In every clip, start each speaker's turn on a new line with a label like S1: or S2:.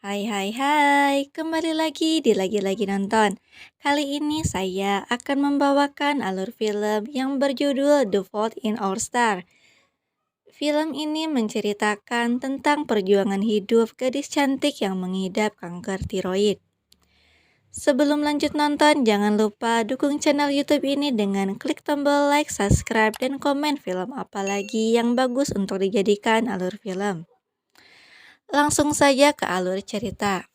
S1: Hai hai hai, kembali lagi di Lagi-Lagi Nonton. Kali ini saya akan membawakan alur film yang berjudul The Fault in Our Star. Film ini menceritakan tentang perjuangan hidup gadis cantik yang mengidap kanker tiroid. Sebelum lanjut nonton, jangan lupa dukung channel YouTube ini dengan klik tombol like, subscribe, dan komen film apa lagi yang bagus untuk dijadikan alur film. Langsung saja ke alur cerita.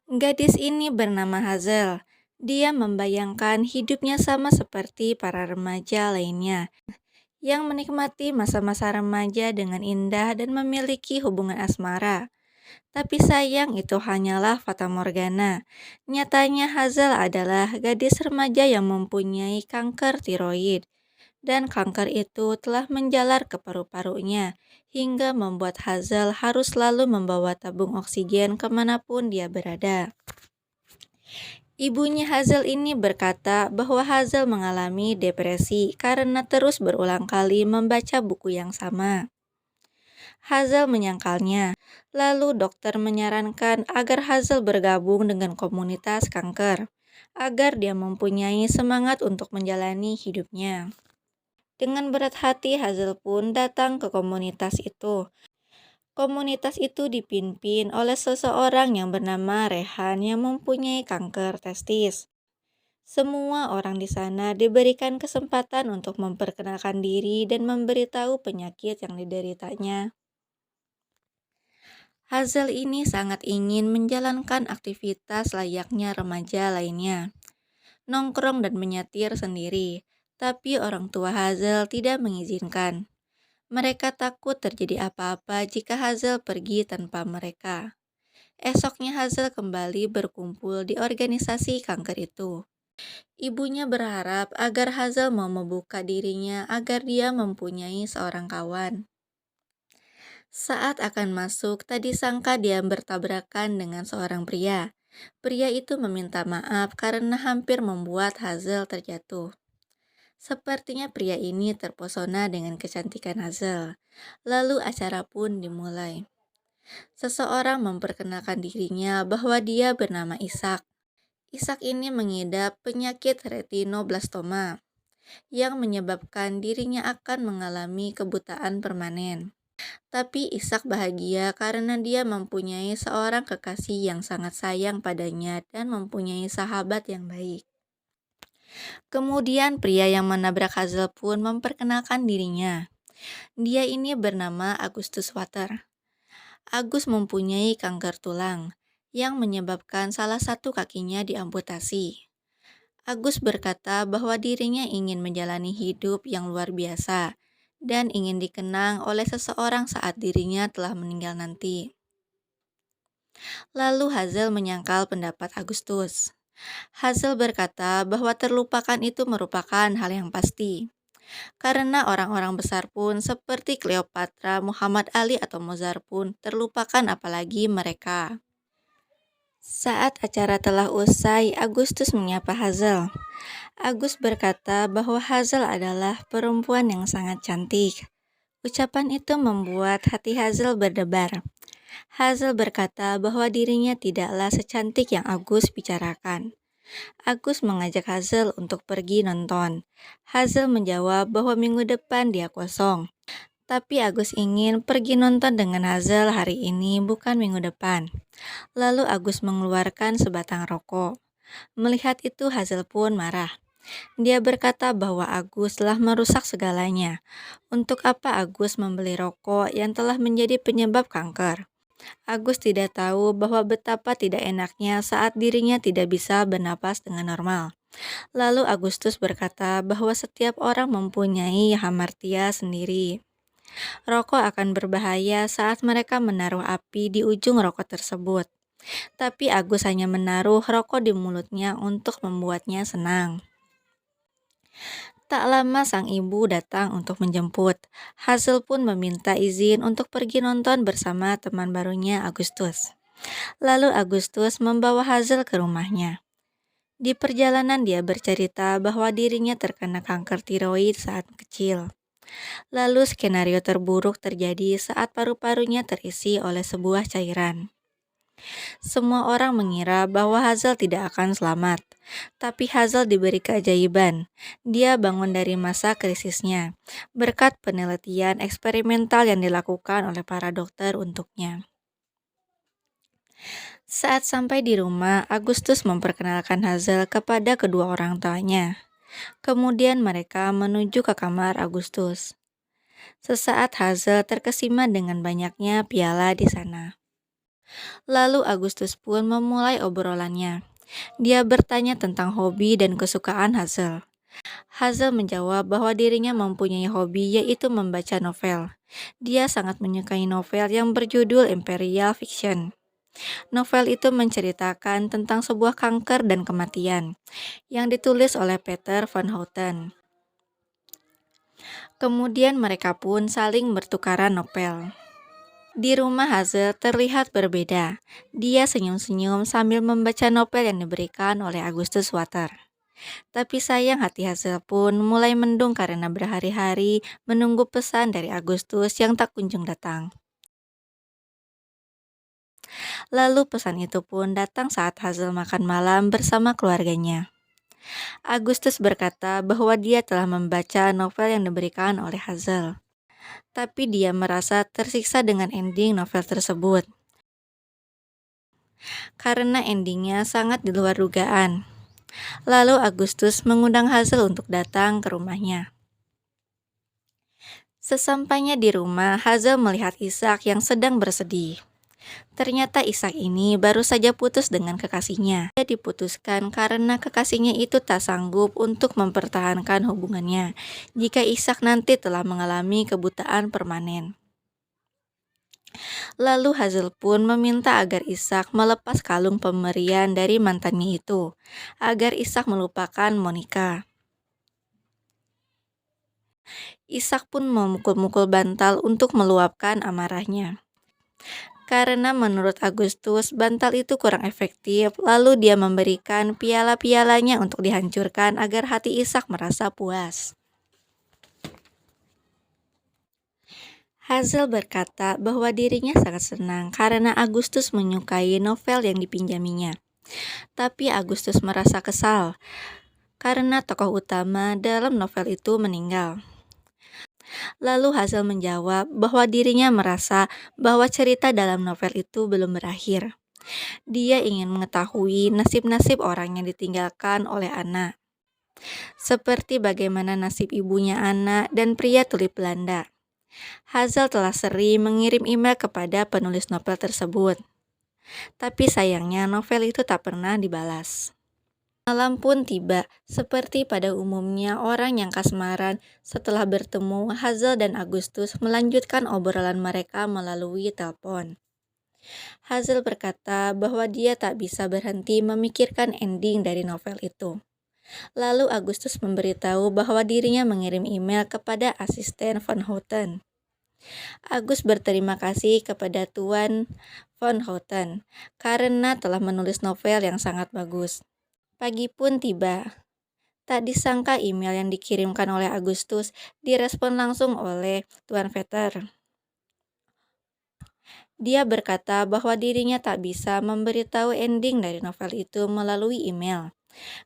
S1: Gadis ini bernama Hazel. Dia membayangkan hidupnya sama seperti para remaja lainnya yang menikmati masa-masa remaja dengan indah dan memiliki hubungan asmara. Tapi sayang itu hanyalah fata morgana. Nyatanya Hazel adalah gadis remaja yang mempunyai kanker tiroid. Dan kanker itu telah menjalar ke paru-parunya hingga membuat Hazel harus selalu membawa tabung oksigen kemanapun dia berada. Ibunya Hazel ini berkata bahwa Hazel mengalami depresi karena terus berulang kali membaca buku yang sama. Hazel menyangkalnya, lalu dokter menyarankan agar Hazel bergabung dengan komunitas kanker, agar dia mempunyai semangat untuk menjalani hidupnya. Dengan berat hati Hazel pun datang ke komunitas itu. Komunitas itu dipimpin oleh seseorang yang bernama Rehan yang mempunyai kanker testis. Semua orang di sana diberikan kesempatan untuk memperkenalkan diri dan memberitahu penyakit yang dideritanya. Hazel ini sangat ingin menjalankan aktivitas layaknya remaja lainnya, nongkrong dan menyetir sendiri, tapi orang tua Hazel tidak mengizinkan. Mereka takut terjadi apa-apa jika Hazel pergi tanpa mereka. Esoknya Hazel kembali berkumpul di organisasi kanker itu. Ibunya berharap agar Hazel mau membuka dirinya agar dia mempunyai seorang kawan. Saat akan masuk, tadi sangka dia bertabrakan dengan seorang pria. Pria itu meminta maaf karena hampir membuat Hazel terjatuh. Sepertinya pria ini terpesona dengan kecantikan Hazel. Lalu acara pun dimulai. Seseorang memperkenalkan dirinya bahwa dia bernama Ishak. Ishak ini mengidap penyakit retinoblastoma yang menyebabkan dirinya akan mengalami kebutaan permanen. Tapi Ishak bahagia karena dia mempunyai seorang kekasih yang sangat sayang padanya dan mempunyai sahabat yang baik. Kemudian pria yang menabrak Hazel pun memperkenalkan dirinya. Dia ini bernama Agustus Water. Agus mempunyai kanker tulang yang menyebabkan salah satu kakinya diamputasi. Agus berkata bahwa dirinya ingin menjalani hidup yang luar biasa dan ingin dikenang oleh seseorang saat dirinya telah meninggal nanti. Lalu Hazel menyangkal pendapat Agustus. Hazel berkata bahwa terlupakan itu merupakan hal yang pasti. Karena orang-orang besar pun seperti Cleopatra, Muhammad Ali atau Mozart pun terlupakan apalagi mereka. Saat acara telah usai, Agustus menyapa Hazel. Agus berkata bahwa Hazel adalah perempuan yang sangat cantik. Ucapan itu membuat hati Hazel berdebar. Hazel berkata bahwa dirinya tidaklah secantik yang Agus bicarakan. Agus mengajak Hazel untuk pergi nonton. Hazel menjawab bahwa minggu depan dia kosong. Tapi Agus ingin pergi nonton dengan Hazel hari ini bukan minggu depan. Lalu Agus mengeluarkan sebatang rokok. Melihat itu Hazel pun marah. Dia berkata bahwa Agus telah merusak segalanya. Untuk apa Agus membeli rokok yang telah menjadi penyebab kanker? Agus tidak tahu bahwa betapa tidak enaknya saat dirinya tidak bisa bernapas dengan normal. Lalu Agustus berkata bahwa setiap orang mempunyai hamartia sendiri. Rokok akan berbahaya saat mereka menaruh api di ujung rokok tersebut. Tapi Agus hanya menaruh rokok di mulutnya untuk membuatnya senang. Tak lama sang ibu datang untuk menjemput. Hazel pun meminta izin untuk pergi nonton bersama teman barunya Agustus. Lalu Agustus membawa Hazel ke rumahnya. Di perjalanan dia bercerita bahwa dirinya terkena kanker tiroid saat kecil. Lalu skenario terburuk terjadi saat paru-parunya terisi oleh sebuah cairan. Semua orang mengira bahwa Hazel tidak akan selamat, tapi Hazel diberi keajaiban. Dia bangun dari masa krisisnya, berkat penelitian eksperimental yang dilakukan oleh para dokter untuknya. Saat sampai di rumah, Agustus memperkenalkan Hazel kepada kedua orang tuanya. Kemudian mereka menuju ke kamar Agustus. Sesaat Hazel terkesima dengan banyaknya piala di sana. Lalu Agustus pun memulai obrolannya. Dia bertanya tentang hobi dan kesukaan Hazel. Hazel menjawab bahwa dirinya mempunyai hobi yaitu membaca novel. Dia sangat menyukai novel yang berjudul Imperial Fiction. Novel itu menceritakan tentang sebuah kanker dan kematian yang ditulis oleh Peter van Houten. Kemudian mereka pun saling bertukaran novel. Di rumah Hazel terlihat berbeda. Dia senyum-senyum sambil membaca novel yang diberikan oleh Augustus Water. Tapi sayang hati Hazel pun mulai mendung karena berhari-hari menunggu pesan dari Agustus yang tak kunjung datang. Lalu pesan itu pun datang saat Hazel makan malam bersama keluarganya. Agustus berkata bahwa dia telah membaca novel yang diberikan oleh Hazel. Tapi dia merasa tersiksa dengan ending novel tersebut. Karena endingnya sangat di luar dugaan. Lalu Agustus mengundang Hazel untuk datang ke rumahnya. Sesampainya di rumah, Hazel melihat Ishak yang sedang bersedih. Ternyata Ishak ini baru saja putus dengan kekasihnya. Dia diputuskan karena kekasihnya itu tak sanggup untuk mempertahankan hubungannya jika Ishak nanti telah mengalami kebutaan permanen. Lalu Hazel pun meminta agar Ishak melepas kalung pemberian dari mantannya itu, agar Ishak melupakan Monica. Ishak pun memukul-mukul bantal untuk meluapkan amarahnya. Karena menurut Agustus, bantal itu kurang efektif, lalu dia memberikan piala-pialanya untuk dihancurkan agar hati Ishak merasa puas. Hazel berkata bahwa dirinya sangat senang karena Agustus menyukai novel yang dipinjaminya. Tapi Agustus merasa kesal karena tokoh utama dalam novel itu meninggal. Lalu Hazel menjawab bahwa dirinya merasa bahwa cerita dalam novel itu belum berakhir. Dia ingin mengetahui nasib-nasib orang yang ditinggalkan oleh Anna. Seperti bagaimana nasib ibunya Anna dan pria tuli Belanda. Hazel telah sering mengirim email kepada penulis novel tersebut. Tapi sayangnya novel itu tak pernah dibalas. Malam pun tiba, seperti pada umumnya orang yang kasmaran setelah bertemu, Hazel dan Agustus melanjutkan obrolan mereka melalui telepon. Hazel berkata bahwa dia tak bisa berhenti memikirkan ending dari novel itu. Lalu Agustus memberitahu bahwa dirinya mengirim email kepada asisten Van Houten. Agus berterima kasih kepada Tuan Van Houten karena telah menulis novel yang sangat bagus. Pagi pun tiba. Tak disangka email yang dikirimkan oleh Agustus direspon langsung oleh Tuan Vetter. Dia berkata bahwa dirinya tak bisa memberitahu ending dari novel itu melalui email,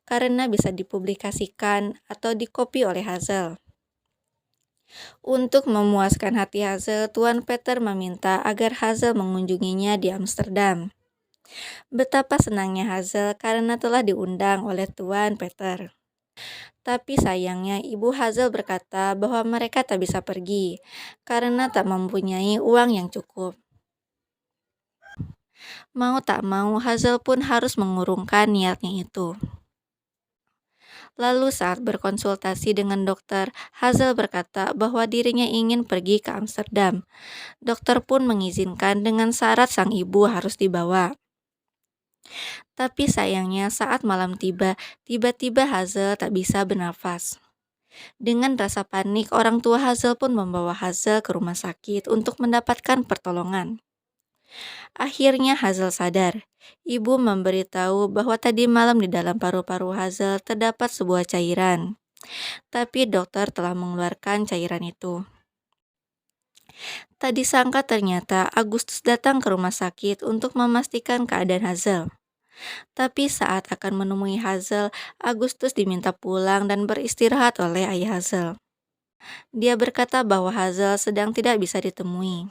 S1: karena bisa dipublikasikan atau dikopi oleh Hazel. Untuk memuaskan hati Hazel, Tuan Peter meminta agar Hazel mengunjunginya di Amsterdam. Betapa senangnya Hazel karena telah diundang oleh Tuan Peter. Tapi sayangnya ibu Hazel berkata bahwa mereka tak bisa pergi karena tak mempunyai uang yang cukup. Mau tak mau Hazel pun harus mengurungkan niatnya itu. Lalu saat berkonsultasi dengan dokter, Hazel berkata bahwa dirinya ingin pergi ke Amsterdam. Dokter pun mengizinkan dengan syarat sang ibu harus dibawa. Tapi sayangnya saat malam tiba, tiba-tiba Hazel tak bisa bernafas. Dengan rasa panik, orang tua Hazel pun membawa Hazel ke rumah sakit untuk mendapatkan pertolongan. Akhirnya Hazel sadar. Ibu memberitahu bahwa tadi malam di dalam paru-paru Hazel terdapat sebuah cairan. tapi dokter telah mengeluarkan cairan itu. Tak disangka ternyata Agustus datang ke rumah sakit untuk memastikan keadaan Hazel. Tapi saat akan menemui Hazel, Agustus diminta pulang dan beristirahat oleh ayah Hazel. Dia berkata bahwa Hazel sedang tidak bisa ditemui.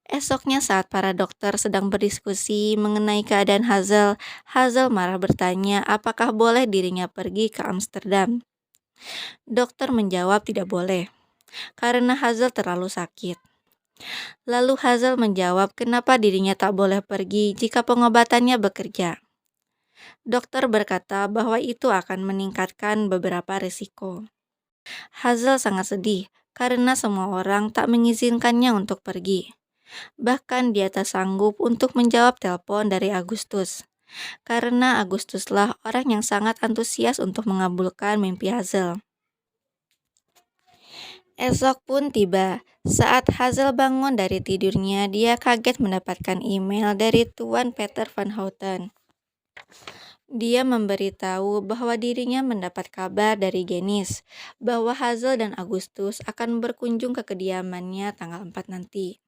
S1: Esoknya saat para dokter sedang berdiskusi mengenai keadaan Hazel, Hazel marah bertanya apakah boleh dirinya pergi ke Amsterdam. Dokter menjawab tidak boleh, karena Hazel terlalu sakit. Lalu Hazel menjawab kenapa dirinya tak boleh pergi jika pengobatannya bekerja. Dokter berkata bahwa itu akan meningkatkan beberapa risiko. Hazel sangat sedih karena semua orang tak mengizinkannya untuk pergi. Bahkan dia tak sanggup untuk menjawab telepon dari Agustus. Karena Agustuslah orang yang sangat antusias untuk mengabulkan mimpi Hazel. Esok pun tiba. Saat Hazel bangun dari tidurnya, dia kaget mendapatkan email dari Tuan Peter van Houten. Dia memberitahu bahwa dirinya mendapat kabar dari Genis bahwa Hazel dan Agustus akan berkunjung ke kediamannya tanggal 4 nanti.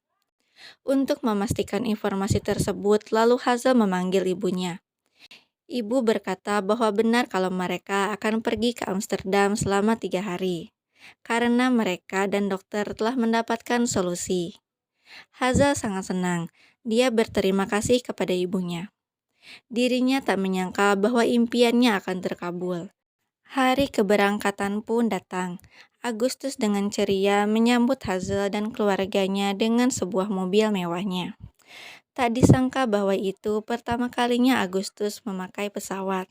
S1: Untuk memastikan informasi tersebut, lalu Hazel memanggil ibunya. Ibu berkata bahwa benar kalau mereka akan pergi ke Amsterdam selama 3 hari, karena mereka dan dokter telah mendapatkan solusi. Hazel sangat senang. Dia berterima kasih kepada ibunya. Dirinya tak menyangka bahwa impiannya akan terkabul. Hari keberangkatan pun datang. Agustus dengan ceria menyambut Hazel dan keluarganya dengan sebuah mobil mewahnya. Tak disangka bahwa itu pertama kalinya Agustus memakai pesawat.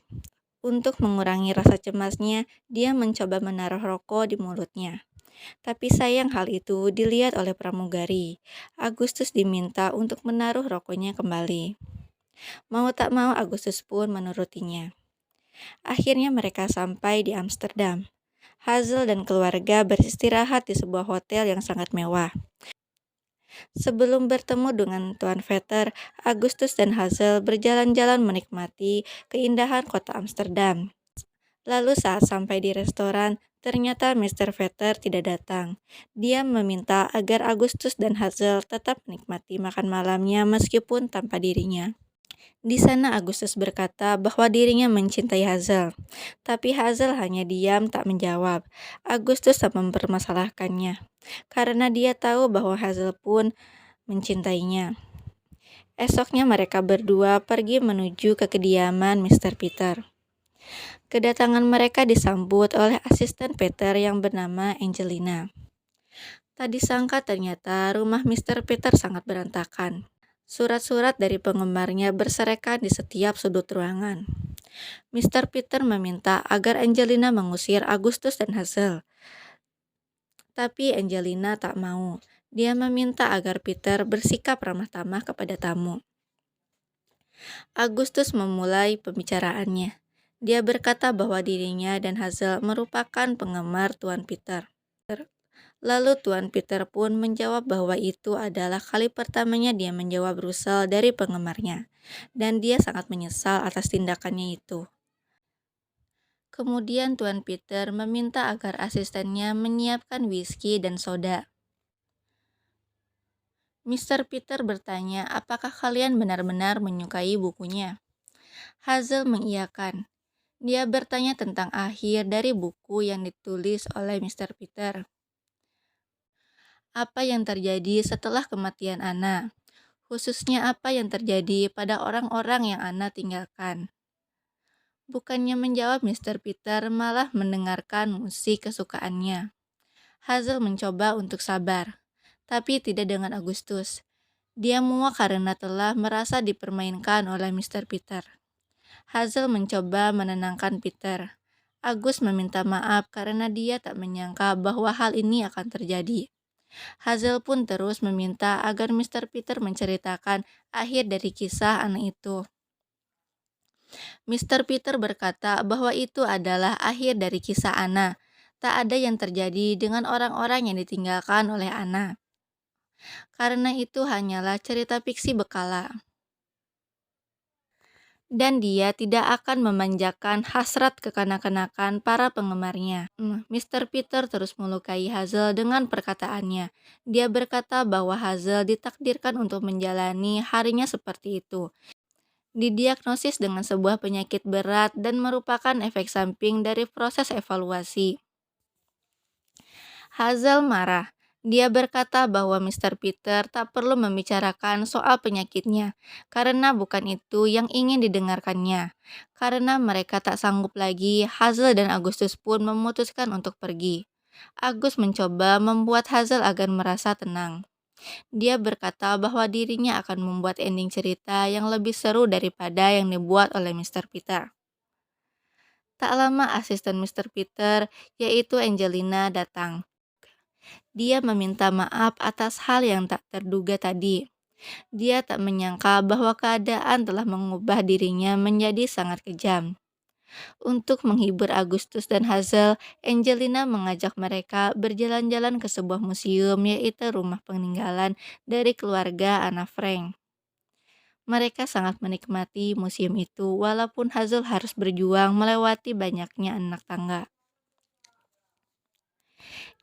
S1: Untuk mengurangi rasa cemasnya, dia mencoba menaruh rokok di mulutnya. Tapi sayang hal itu dilihat oleh pramugari. Agustus diminta untuk menaruh rokoknya kembali. Mau tak mau Agustus pun menurutinya. Akhirnya mereka sampai di Amsterdam. Hazel dan keluarga beristirahat di sebuah hotel yang sangat mewah. Sebelum bertemu dengan Tuan Vetter, Agustus dan Hazel berjalan-jalan menikmati keindahan kota Amsterdam. Lalu saat sampai di restoran, ternyata Mr. Vetter tidak datang. Dia meminta agar Agustus dan Hazel tetap menikmati makan malamnya meskipun tanpa dirinya. Di sana Agustus berkata bahwa dirinya mencintai Hazel, tapi Hazel hanya diam tak menjawab. Agustus tak mempermasalahkannya, karena dia tahu bahwa Hazel pun mencintainya. Esoknya mereka berdua pergi menuju ke kediaman Mr. Peter. Kedatangan mereka disambut oleh asisten Peter yang bernama Angelina. Tak disangka ternyata rumah Mr. Peter sangat berantakan. Surat-surat dari penggemarnya berserakan di setiap sudut ruangan. Mr. Peter meminta agar Angelina mengusir Agustus dan Hazel. Tapi Angelina tak mau. Dia meminta agar Peter bersikap ramah tamah kepada tamu. Agustus memulai pembicaraannya. Dia berkata bahwa dirinya dan Hazel merupakan penggemar Tuan Peter. Lalu Tuan Peter pun menjawab bahwa itu adalah kali pertamanya dia menjawab Russell dari penggemarnya, dan dia sangat menyesal atas tindakannya itu. Kemudian Tuan Peter meminta agar asistennya menyiapkan whisky dan soda. Mr. Peter bertanya apakah kalian benar-benar menyukai bukunya. Hazel mengiyakan. Dia bertanya tentang akhir dari buku yang ditulis oleh Mr. Peter. Apa yang terjadi setelah kematian Anna, khususnya apa yang terjadi pada orang-orang yang Anna tinggalkan. Bukannya menjawab Mr. Peter, malah mendengarkan musik kesukaannya. Hazel mencoba untuk sabar, tapi tidak dengan Agustus. Dia muak karena telah merasa dipermainkan oleh Mr. Peter. Hazel mencoba menenangkan Peter. Agus meminta maaf karena dia tak menyangka bahwa hal ini akan terjadi. Hazel pun terus meminta agar Mr. Peter menceritakan akhir dari kisah anak itu. Mr. Peter berkata bahwa itu adalah akhir dari kisah Anna. Tak ada yang terjadi dengan orang-orang yang ditinggalkan oleh Anna. Karena itu hanyalah cerita fiksi bekala. dan dia tidak akan memanjakan hasrat kekanak-kanakan para penggemarnya. Mr. Peter terus melukai Hazel dengan perkataannya. Dia berkata bahwa Hazel ditakdirkan untuk menjalani harinya seperti itu. Didiagnosis dengan sebuah penyakit berat dan merupakan efek samping dari proses evaluasi. Hazel marah. Dia berkata bahwa Mr. Peter tak perlu membicarakan soal penyakitnya, karena bukan itu yang ingin didengarkannya. Karena mereka tak sanggup lagi, Hazel dan Agustus pun memutuskan untuk pergi. Agus mencoba membuat Hazel agar merasa tenang. Dia berkata bahwa dirinya akan membuat ending cerita yang lebih seru daripada yang dibuat oleh Mr. Peter. Tak lama asisten Mr. Peter, yaitu Angelina, datang. Dia meminta maaf atas hal yang tak terduga tadi. Dia tak menyangka bahwa keadaan telah mengubah dirinya menjadi sangat kejam. Untuk menghibur Agustus dan Hazel, Angelina mengajak mereka berjalan-jalan ke sebuah museum, yaitu rumah peninggalan dari keluarga Anna Frank. Mereka sangat menikmati museum itu walaupun Hazel harus berjuang melewati banyaknya anak tangga.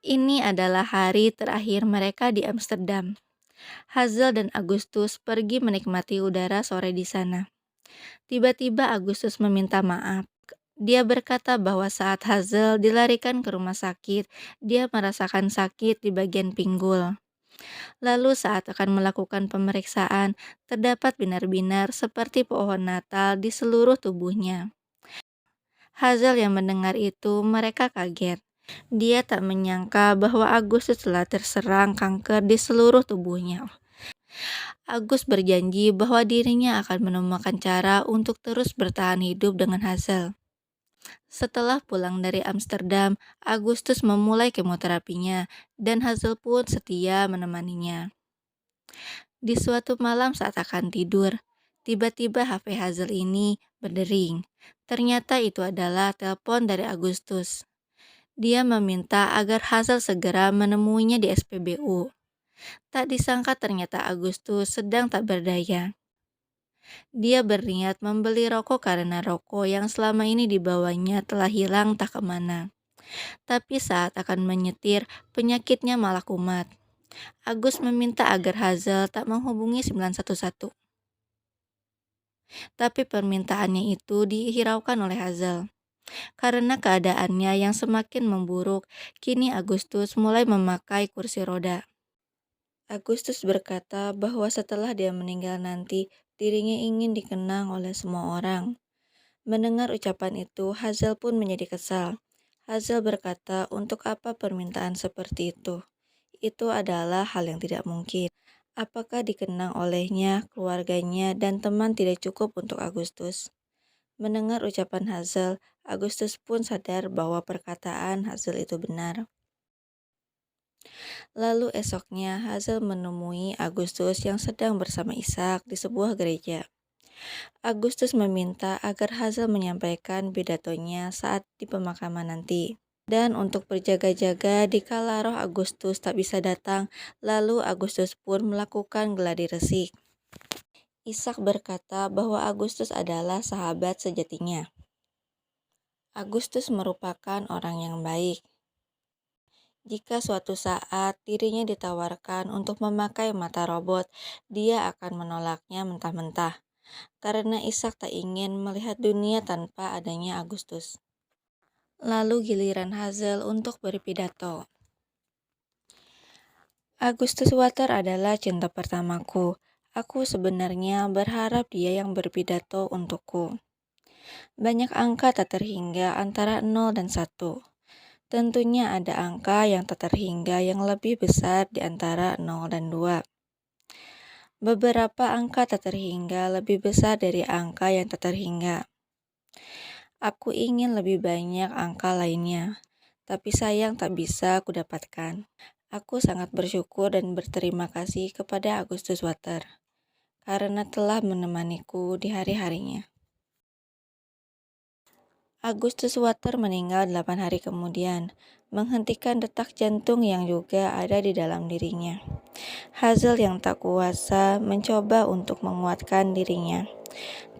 S1: Ini adalah hari terakhir mereka di Amsterdam. Hazel dan Agustus pergi menikmati udara sore di sana. Tiba-tiba Agustus meminta maaf. Dia berkata bahwa saat Hazel dilarikan ke rumah sakit, dia merasakan sakit di bagian pinggul. Lalu saat akan melakukan pemeriksaan, terdapat binar-binar seperti pohon Natal di seluruh tubuhnya. Hazel yang mendengar itu, mereka kaget. Dia tak menyangka bahwa Agustus telah terserang kanker di seluruh tubuhnya. Agus berjanji bahwa dirinya akan menemukan cara untuk terus bertahan hidup dengan Hazel. Setelah pulang dari Amsterdam, Agustus memulai kemoterapinya dan Hazel pun setia menemaninya. Di suatu malam saat akan tidur, tiba-tiba HP Hazel ini berdering. Ternyata itu adalah telepon dari Agustus. Dia meminta agar Hazel segera menemuinya di SPBU. Tak disangka ternyata Agustus sedang tak berdaya. Dia berniat membeli rokok karena rokok yang selama ini dibawanya telah hilang tak kemana. Tapi saat akan menyetir, penyakitnya malah kumat. Agus meminta agar Hazel tak menghubungi 911. Tapi permintaannya itu dihiraukan oleh Hazel. Karena keadaannya yang semakin memburuk, kini Agustus mulai memakai kursi roda. Agustus berkata bahwa setelah dia meninggal nanti, dirinya ingin dikenang oleh semua orang. Mendengar ucapan itu, Hazel pun menjadi kesal. Hazel berkata untuk apa permintaan seperti itu? Itu adalah hal yang tidak mungkin. Apakah dikenang olehnya, keluarganya, dan teman tidak cukup untuk Agustus? Mendengar ucapan Hazel, Agustus pun sadar bahwa perkataan Hazel itu benar. Lalu esoknya, Hazel menemui Agustus yang sedang bersama Ishak di sebuah gereja. Agustus meminta agar Hazel menyampaikan pidatonya saat di pemakaman nanti. Dan untuk berjaga-jaga dikala roh Agustus tak bisa datang, lalu Agustus pun melakukan gladi resik. Ishak berkata bahwa Agustus adalah sahabat sejatinya. Agustus merupakan orang yang baik. Jika suatu saat dirinya ditawarkan untuk memakai mata robot, dia akan menolaknya mentah-mentah. Karena Ishak tak ingin melihat dunia tanpa adanya Agustus. Lalu giliran Hazel untuk berpidato. Agustus Water adalah cinta pertamaku. Aku sebenarnya berharap dia yang berpidato untukku. Banyak angka tak terhingga antara 0 dan 1. Tentunya ada angka yang tak terhingga yang lebih besar di antara 0 dan 2. Beberapa angka tak terhingga lebih besar dari angka yang tak terhingga. Aku ingin lebih banyak angka lainnya, tapi sayang tak bisa kudapatkan. Aku sangat bersyukur dan berterima kasih kepada Agustus Water, karena telah menemaniku di hari-harinya. Agustus Water meninggal 8 hari kemudian, menghentikan detak jantung yang juga ada di dalam dirinya. Hazel yang tak kuasa mencoba untuk menguatkan dirinya.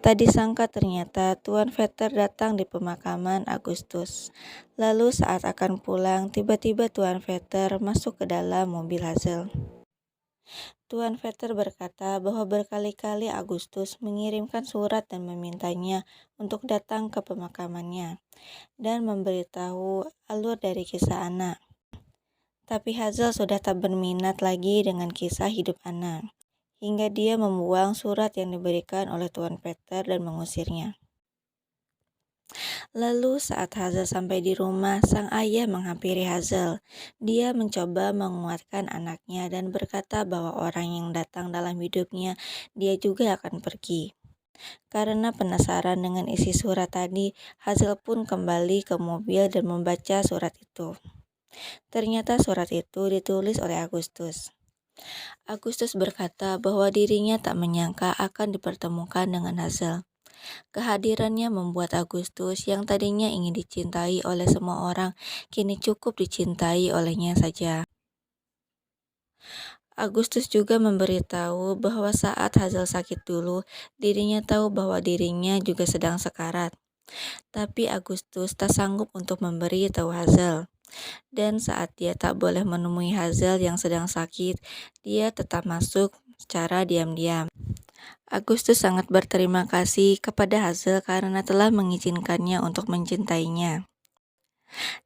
S1: Tak disangka ternyata Tuan Vetter datang di pemakaman Agustus. Lalu saat akan pulang, tiba-tiba Tuan Vetter masuk ke dalam mobil Hazel. Tuan Vetter berkata bahwa berkali-kali Agustus mengirimkan surat dan memintanya untuk datang ke pemakamannya dan memberitahu alur dari kisah Anna. Tapi Hazel sudah tak berminat lagi dengan kisah hidup Anna, hingga dia membuang surat yang diberikan oleh Tuan Vetter dan mengusirnya. Lalu saat Hazel sampai di rumah, sang ayah menghampiri Hazel. Dia mencoba menguatkan anaknya dan berkata bahwa orang yang datang dalam hidupnya, dia juga akan pergi. Karena penasaran dengan isi surat tadi, Hazel pun kembali ke mobil dan membaca surat itu. Ternyata surat itu ditulis oleh Agustus. Agustus berkata bahwa dirinya tak menyangka akan dipertemukan dengan Hazel. Kehadirannya membuat Agustus yang tadinya ingin dicintai oleh semua orang, kini cukup dicintai olehnya saja. Agustus juga memberitahu bahwa saat Hazel sakit dulu, dirinya tahu bahwa dirinya juga sedang sekarat. Tapi Agustus tak sanggup untuk memberi tahu Hazel. Dan saat dia tak boleh menemui Hazel yang sedang sakit, dia tetap masuk secara diam-diam. Agustus sangat berterima kasih kepada Hazel karena telah mengizinkannya untuk mencintainya.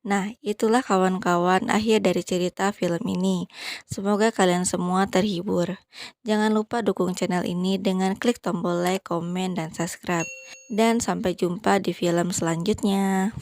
S1: Nah, itulah kawan-kawan akhir dari cerita film ini. Semoga kalian semua terhibur. Jangan lupa dukung channel ini dengan klik tombol like, komen, dan subscribe. Dan sampai jumpa di film selanjutnya.